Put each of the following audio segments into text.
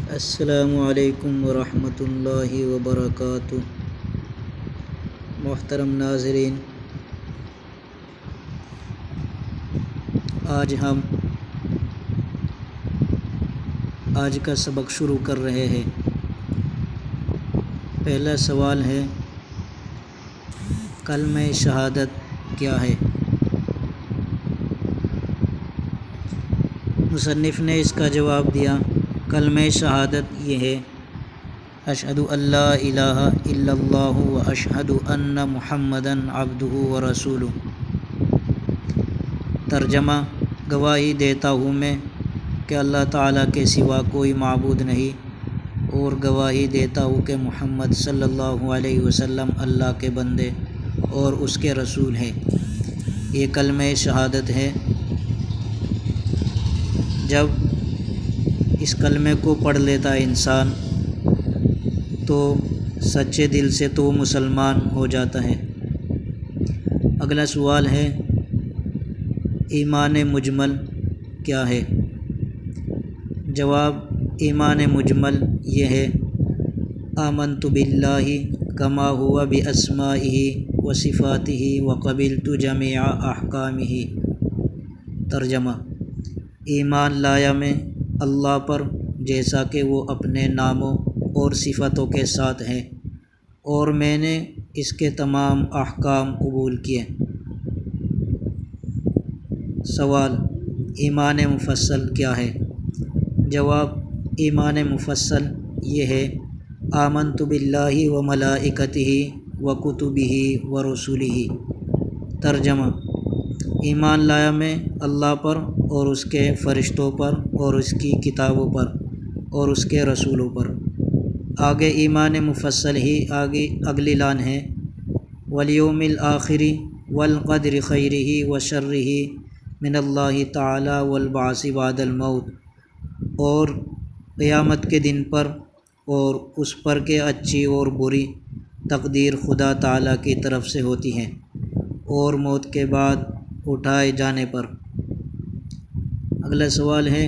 السلام علیکم ورحمۃ اللہ وبرکاتہ۔ محترم ناظرین، آج کا سبق شروع کر رہے ہیں۔ پہلا سوال ہے، کلمہ شہادت کیا ہے؟ مصنف نے اس کا جواب دیا، کلمہ شہادت یہ ہے، اشہد ان لا الہ الا اللہ و اشہد ان محمدا عبدہ و رسولہ۔ ترجمہ، گواہی دیتا ہوں میں کہ اللہ تعالیٰ کے سوا کوئی معبود نہیں، اور گواہی دیتا ہوں کہ محمد صلی اللہ علیہ وسلم اللہ کے بندے اور اس کے رسول ہیں۔ یہ کلمہ شہادت ہے۔ جب اس کلمے کو پڑھ لیتا ہے انسان تو سچے دل سے تو مسلمان ہو جاتا ہے۔ اگلا سوال ہے، ایمان مجمل کیا ہے؟ جواب، ایمان مجمل یہ ہے، آمنت باللہ کما ہوا باسمائہ و صفاتہ وقبلت جمیع احکامہ۔ ترجمہ، ایمان لایا میں اللہ پر جیسا کہ وہ اپنے ناموں اور صفتوں کے ساتھ ہے، اور میں نے اس کے تمام احکام قبول کیے۔ سوال، ایمان مفصل کیا ہے؟ جواب، ایمان مفصل یہ ہے، آمنت باللہ و ملائکتہ و کتبہ و رسلہ۔ ترجمہ، ایمان لایا میں اللہ پر اور اس کے فرشتوں پر اور اس کی کتابوں پر اور اس کے رسولوں پر۔ آگے ایمان مفصل ہی اگلی لان ہے، والیوم الآخر والقدر خیرہ و شرہ من اللہ تعالی والبعث بعد الموت، اور قیامت کے دن پر اور اس پر کہ اچھی اور بری تقدیر خدا تعالیٰ کی طرف سے ہوتی ہے، اور موت کے بعد اٹھائے جانے پر۔ اگلا سوال ہے،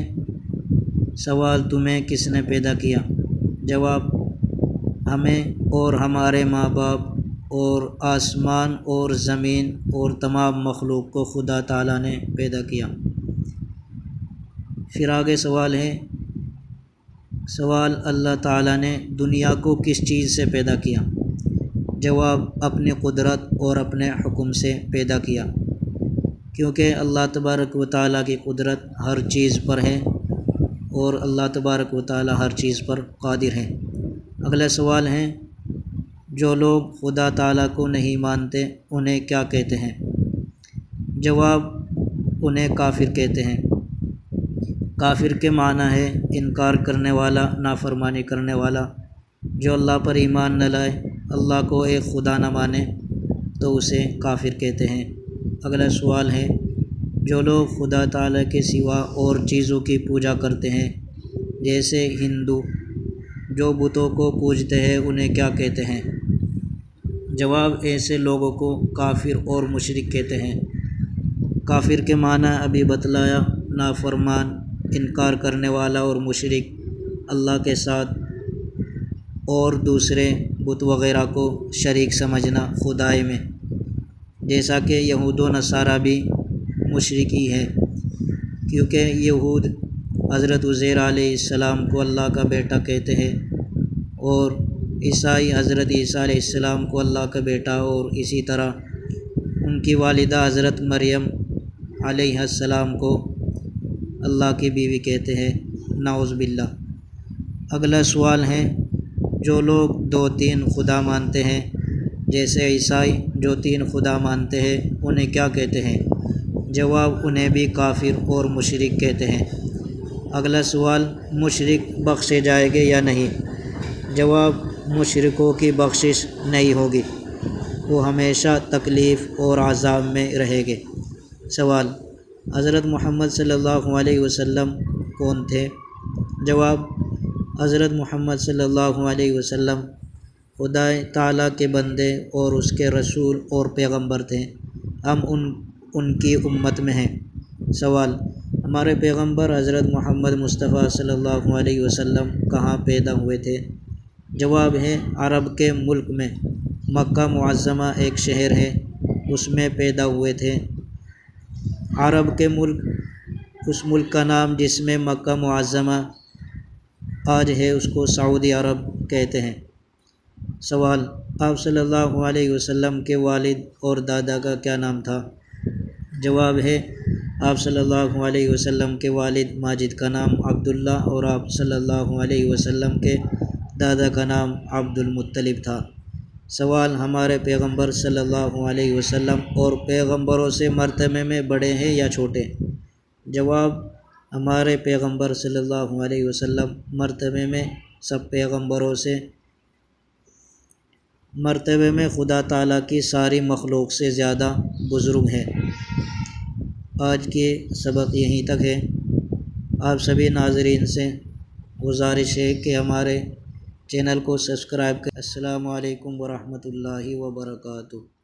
سوال، تمہیں کس نے پیدا کیا؟ جواب، ہمیں اور ہمارے ماں باپ اور آسمان اور زمین اور تمام مخلوق کو خدا تعالیٰ نے پیدا کیا۔ پھر آگے سوال ہے، سوال، اللہ تعالیٰ نے دنیا کو کس چیز سے پیدا کیا؟ جواب، اپنی قدرت اور اپنے حکم سے پیدا کیا، کیونکہ اللہ تبارک و تعالیٰ کی قدرت ہر چیز پر ہے اور اللہ تبارک و تعالیٰ ہر چیز پر قادر ہے۔ اگلا سوال ہے، جو لوگ خدا تعالیٰ کو نہیں مانتے انہیں کیا کہتے ہیں؟ جواب، انہیں کافر کہتے ہیں۔ کافر کے معنی ہے انکار کرنے والا، نافرمانی کرنے والا۔ جو اللہ پر ایمان نہ لائے، اللہ کو ایک خدا نہ مانے تو اسے کافر کہتے ہیں۔ اگلا سوال ہے، جو لوگ خدا تعالیٰ کے سوا اور چیزوں کی پوجا کرتے ہیں، جیسے ہندو جو بتوں کو پوجتے ہیں، انہیں کیا کہتے ہیں؟ جواب، ایسے لوگوں کو کافر اور مشرک کہتے ہیں۔ کافر کے معنی ابھی بتلایا، نافرمان، انکار کرنے والا اور مشرک، اللہ کے ساتھ اور دوسرے بت وغیرہ کو شریک سمجھنا خدائی میں، جیسا کہ یہود و نصارہ بھی مشرک ہی ہے، کیونکہ یہود حضرت عزیر علیہ السلام کو اللہ کا بیٹا کہتے ہیں، اور عیسائی حضرت عیسیٰ علیہ السلام کو اللہ کا بیٹا، اور اسی طرح ان کی والدہ حضرت مریم علیہ السلام کو اللہ کی بیوی کہتے ہیں، نعوذ باللہ۔ اگلا سوال ہے، جو لوگ 2-3 خدا مانتے ہیں، جیسے عیسائی جو 3 خدا مانتے ہیں، انہیں کیا کہتے ہیں؟ جواب، انہیں بھی کافر اور مشرک کہتے ہیں۔ اگلا سوال، مشرک بخشے جائیں گے یا نہیں؟ جواب، مشرکوں کی بخشش نہیں ہوگی، وہ ہمیشہ تکلیف اور عذاب میں رہیں گے۔ سوال، حضرت محمد صلی اللہ علیہ وسلم کون تھے؟ جواب، حضرت محمد صلی اللہ علیہ وسلم خدا تعالیٰ کے بندے اور اس کے رسول اور پیغمبر تھے، ہم ان کی امت میں ہیں۔ سوال، ہمارے پیغمبر حضرت محمد مصطفیٰ صلی اللہ علیہ وسلم کہاں پیدا ہوئے تھے؟ جواب ہے عرب کے ملک میں، مکہ معظمہ ایک شہر ہے، اس میں پیدا ہوئے تھے۔ عرب کے ملک، اس ملک کا نام جس میں مکہ معظمہ آج ہے اس کو سعودی عرب کہتے ہیں۔ سوال: آپ صلی اللہ علیہ وسلم کے والد اور دادا کا کیا نام تھا؟ جواب ہے آپ صلی اللہ علیہ وسلم کے والد ماجد کا نام عبداللہ اور آپ صلی اللہ علیہ وسلم کے دادا کا نام عبد المطلب تھا۔ سوال: ہمارے پیغمبر صلی اللہ علیہ وسلم اور پیغمبروں سے مرتبے میں بڑے ہیں یا چھوٹے؟ جواب: ہمارے پیغمبر صلی اللہ علیہ وسلم مرتبے میں سب پیغمبروں سے، مرتبے میں خدا تعالیٰ کی ساری مخلوق سے زیادہ بزرگ ہے۔ آج کے سبق یہیں تک ہے۔ آپ سبھی ناظرین سے گزارش ہے کہ ہمارے چینل کو سبسکرائب کریں۔ السلام علیکم ورحمۃ اللہ وبرکاتہ۔